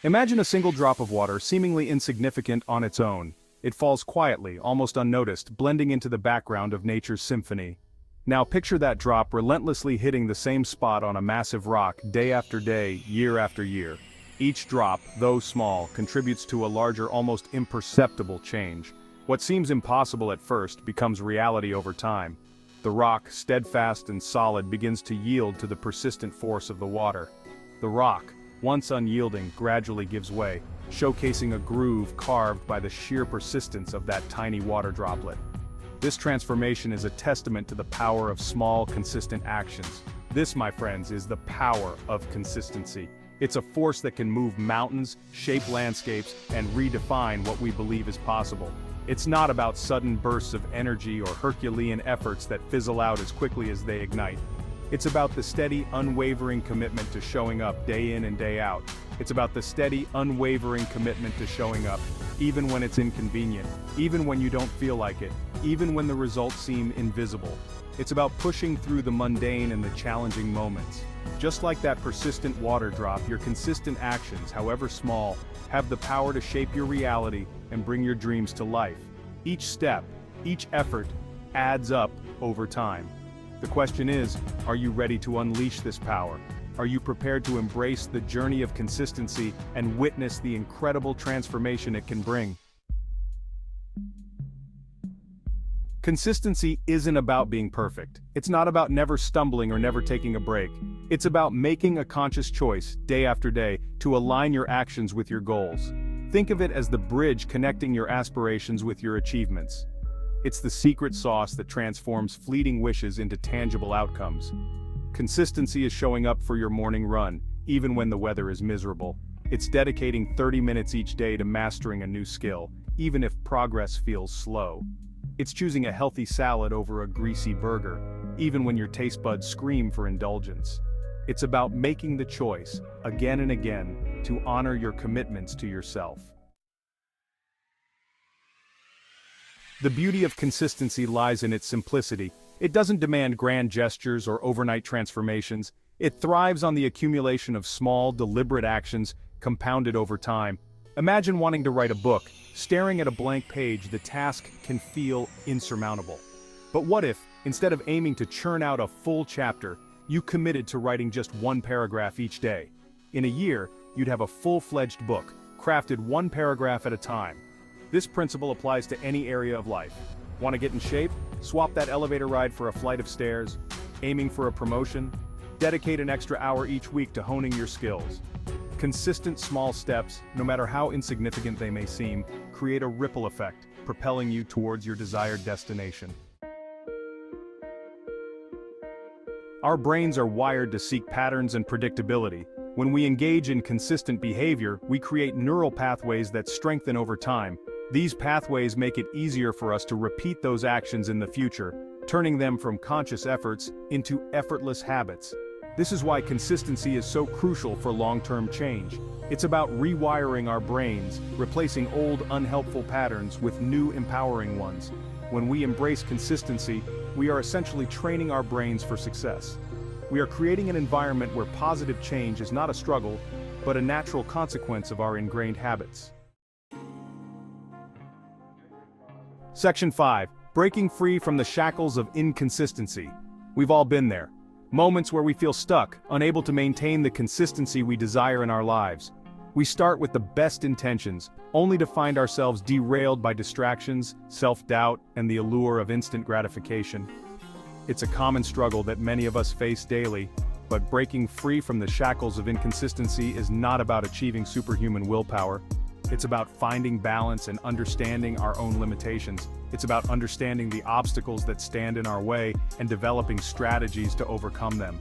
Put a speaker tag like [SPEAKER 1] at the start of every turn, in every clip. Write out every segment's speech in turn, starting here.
[SPEAKER 1] Imagine a single drop of water seemingly insignificant on its own. It falls quietly, almost unnoticed, blending into the background of nature's symphony. Now picture that drop relentlessly hitting the same spot on a massive rock day after day, year after year. Each drop, though small, contributes to a larger, almost imperceptible change. What seems impossible at first becomes reality over time. The rock, steadfast and solid, begins to yield to the persistent force of the water. The rock, once unyielding, gradually gives way, showcasing a groove carved by the sheer persistence of that tiny water droplet. This transformation is a testament to the power of small, consistent actions. This, my friends, is the power of consistency. It's a force that can move mountains, shape landscapes, and redefine what we believe is possible. It's not about sudden bursts of energy or Herculean efforts that fizzle out as quickly as they ignite. It's about the steady, unwavering commitment to showing up day in and day out. It's about the steady, unwavering commitment to showing up, even when it's inconvenient, even when you don't feel like it, even when the results seem invisible. It's about pushing through the mundane and the challenging moments. Just like that persistent water drop, your consistent actions, however small, have the power to shape your reality and bring your dreams to life. Each step, each effort, adds up over time. The question is, are you ready to unleash this power? Are you prepared to embrace the journey of consistency and witness the incredible transformation it can bring? Consistency isn't about being perfect. It's not about never stumbling or never taking a break. It's about making a conscious choice, day after day, to align your actions with your goals. Think of it as the bridge connecting your aspirations with your achievements. It's the secret sauce that transforms fleeting wishes into tangible outcomes. Consistency is showing up for your morning run, even when the weather is miserable. It's dedicating 30 minutes each day to mastering a new skill, even if progress feels slow. It's choosing a healthy salad over a greasy burger, even when your taste buds scream for indulgence. It's about making the choice, again and again, to honor your commitments to yourself. The beauty of consistency lies in its simplicity. It doesn't demand grand gestures or overnight transformations. It thrives on the accumulation of small, deliberate actions compounded over time. Imagine wanting to write a book. Staring at a blank page, the task can feel insurmountable. But what if, instead of aiming to churn out a full chapter, you committed to writing just one paragraph each day? In a year, you'd have a full-fledged book, crafted one paragraph at a time. This principle applies to any area of life. Want to get in shape? Swap that elevator ride for a flight of stairs. Aiming for a promotion? Dedicate an extra hour each week to honing your skills. Consistent small steps, no matter how insignificant they may seem, create a ripple effect, propelling you towards your desired destination. Our brains are wired to seek patterns and predictability. When we engage in consistent behavior, we create neural pathways that strengthen over time. These pathways make it easier for us to repeat those actions in the future, turning them from conscious efforts into effortless habits. This is why consistency is so crucial for long-term change. It's about rewiring our brains, replacing old unhelpful patterns with new empowering ones. When we embrace consistency, we are essentially training our brains for success. We are creating an environment where positive change is not a struggle, but a natural consequence of our ingrained habits. Section 5. Breaking free from the shackles of inconsistency. We've all been there. Moments where we feel stuck, unable to maintain the consistency we desire in our lives. We start with the best intentions, only to find ourselves derailed by distractions, self-doubt, and the allure of instant gratification. It's a common struggle that many of us face daily, but breaking free from the shackles of inconsistency is not about achieving superhuman willpower. It's about finding balance and understanding our own limitations. It's about understanding the obstacles that stand in our way and developing strategies to overcome them.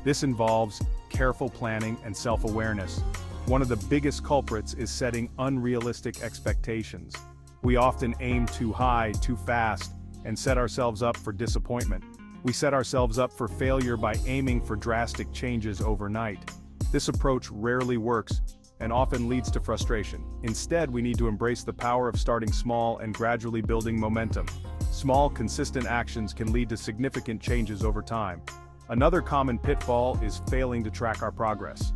[SPEAKER 1] This involves careful planning and self-awareness. One of the biggest culprits is setting unrealistic expectations. We often aim too high, too fast, and set ourselves up for disappointment. We set ourselves up for failure by aiming for drastic changes overnight. This approach rarely works and often leads to frustration. Instead, we need to embrace the power of starting small and gradually building momentum. Small, consistent actions can lead to significant changes over time. Another common pitfall is failing to track our progress.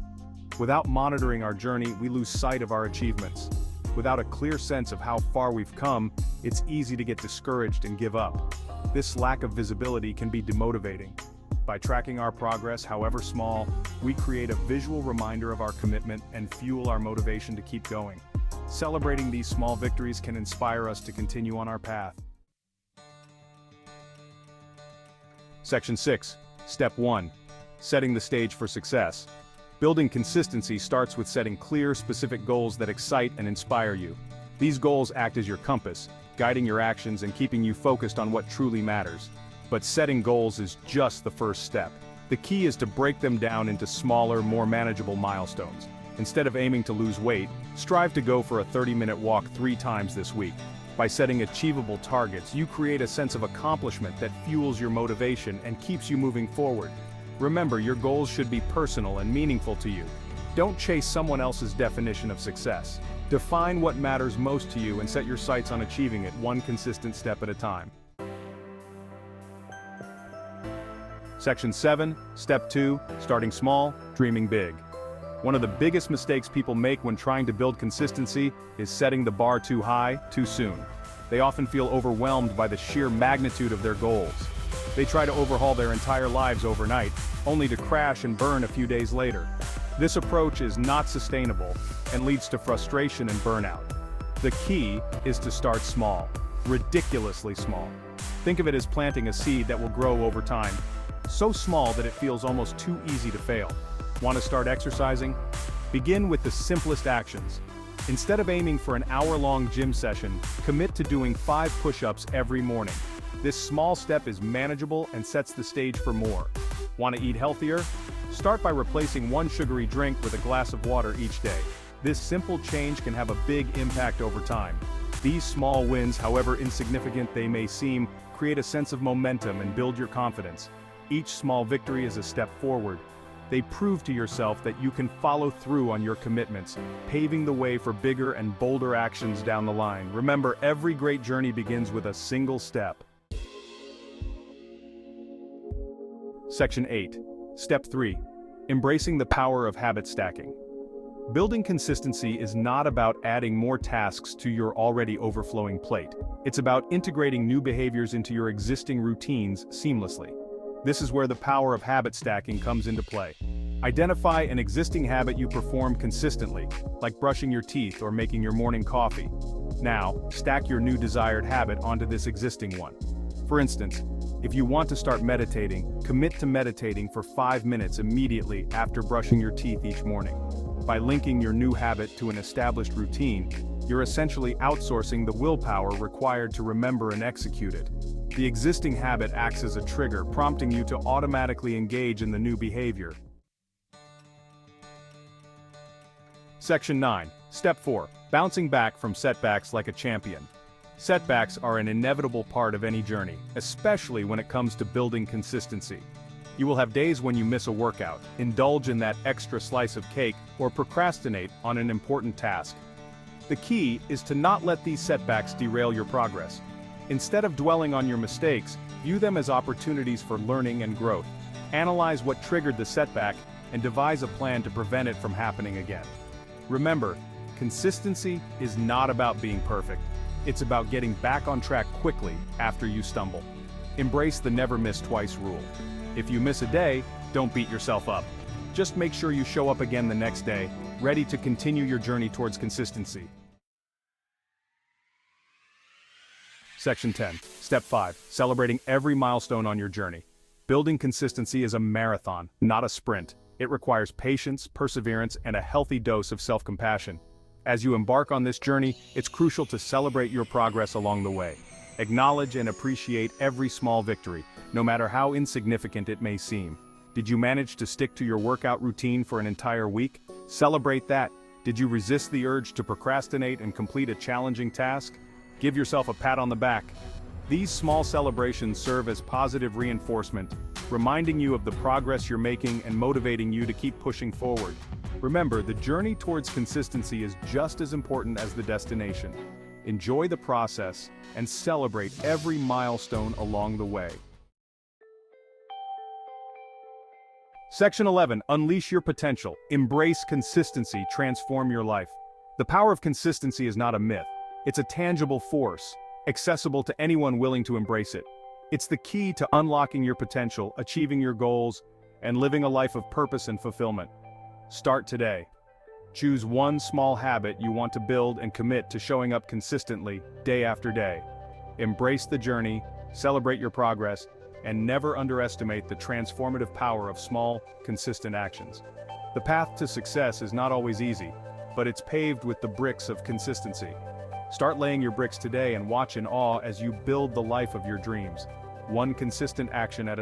[SPEAKER 1] Without monitoring our journey, we lose sight of our achievements. Without a clear sense of how far we've come, it's easy to get discouraged and give up. This lack of visibility can be demotivating. By tracking our progress, however small, we create a visual reminder of our commitment and fuel our motivation to keep going. Celebrating these small victories can inspire us to continue on our path. Section 6. Step 1. Setting the stage for success. Building consistency starts with setting clear, specific goals that excite and inspire you. These goals act as your compass, guiding your actions and keeping you focused on what truly matters. But setting goals is just the first step. The key is to break them down into smaller, more manageable milestones. Instead of aiming to lose weight, strive to go for a 30-minute walk 3 times this week. By setting achievable targets, you create a sense of accomplishment that fuels your motivation and keeps you moving forward. Remember, your goals should be personal and meaningful to you. Don't chase someone else's definition of success. Define what matters most to you and set your sights on achieving it one consistent step at a time. Section 7, Step 2, Starting Small, Dreaming Big. One of the biggest mistakes people make when trying to build consistency is setting the bar too high, too soon. They often feel overwhelmed by the sheer magnitude of their goals. They try to overhaul their entire lives overnight, only to crash and burn a few days later. This approach is not sustainable and leads to frustration and burnout. The key is to start small, ridiculously small. Think of it as planting a seed that will grow over time. So small that it feels almost too easy to fail. Want to start exercising? Begin with the simplest actions. Instead of aiming for an hour-long gym session, commit to doing 5 push-ups every morning. This small step is manageable and sets the stage for more. Want to eat healthier? Start by replacing one sugary drink with a glass of water each day. This simple change can have a big impact over time. These small wins, however insignificant they may seem, create a sense of momentum and build your confidence. Each small victory is a step forward. They prove to yourself that you can follow through on your commitments, paving the way for bigger and bolder actions down the line. Remember, every great journey begins with a single step. Section 8. Step 3. Embracing the power of habit stacking. Building consistency is not about adding more tasks to your already overflowing plate. It's about integrating new behaviors into your existing routines seamlessly. This is where the power of habit stacking comes into play. Identify an existing habit you perform consistently, like brushing your teeth or making your morning coffee. Now, stack your new desired habit onto this existing one. For instance, if you want to start meditating, commit to meditating for 5 minutes immediately after brushing your teeth each morning. By linking your new habit to an established routine, you're essentially outsourcing the willpower required to remember and execute it. The existing habit acts as a trigger, prompting you to automatically engage in the new behavior. Section 9. Step 4. Bouncing back from setbacks like a champion. Setbacks are an inevitable part of any journey, especially when it comes to building consistency. You will have days when you miss a workout, indulge in that extra slice of cake, or procrastinate on an important task. The key is to not let these setbacks derail your progress. Instead of dwelling on your mistakes, view them as opportunities for learning and growth. Analyze what triggered the setback and devise a plan to prevent it from happening again. Remember, consistency is not about being perfect. It's about getting back on track quickly after you stumble. Embrace the never miss twice rule. If you miss a day, don't beat yourself up. Just make sure you show up again the next day, ready to continue your journey towards consistency. Section 10. Step 5. Celebrating every milestone on your journey. Building consistency is a marathon, not a sprint. It requires patience, perseverance, and a healthy dose of self-compassion. As you embark on this journey, it's crucial to celebrate your progress along the way. Acknowledge and appreciate every small victory, no matter how insignificant it may seem. Did you manage to stick to your workout routine for an entire week? Celebrate that. Did you resist the urge to procrastinate and complete a challenging task? Give yourself a pat on the back. These small celebrations serve as positive reinforcement, reminding you of the progress you're making and motivating you to keep pushing forward. Remember, the journey towards consistency is just as important as the destination. Enjoy the process and celebrate every milestone along the way. Section 11, unleash your potential. Embrace consistency, transform your life. The power of consistency is not a myth. It's a tangible force, accessible to anyone willing to embrace it. It's the key to unlocking your potential, achieving your goals, and living a life of purpose and fulfillment. Start today. Choose one small habit you want to build and commit to showing up consistently, day after day. Embrace the journey, celebrate your progress, and never underestimate the transformative power of small, consistent actions. The path to success is not always easy, but it's paved with the bricks of consistency. Start laying your bricks today and watch in awe as you build the life of your dreams, one consistent action at a time.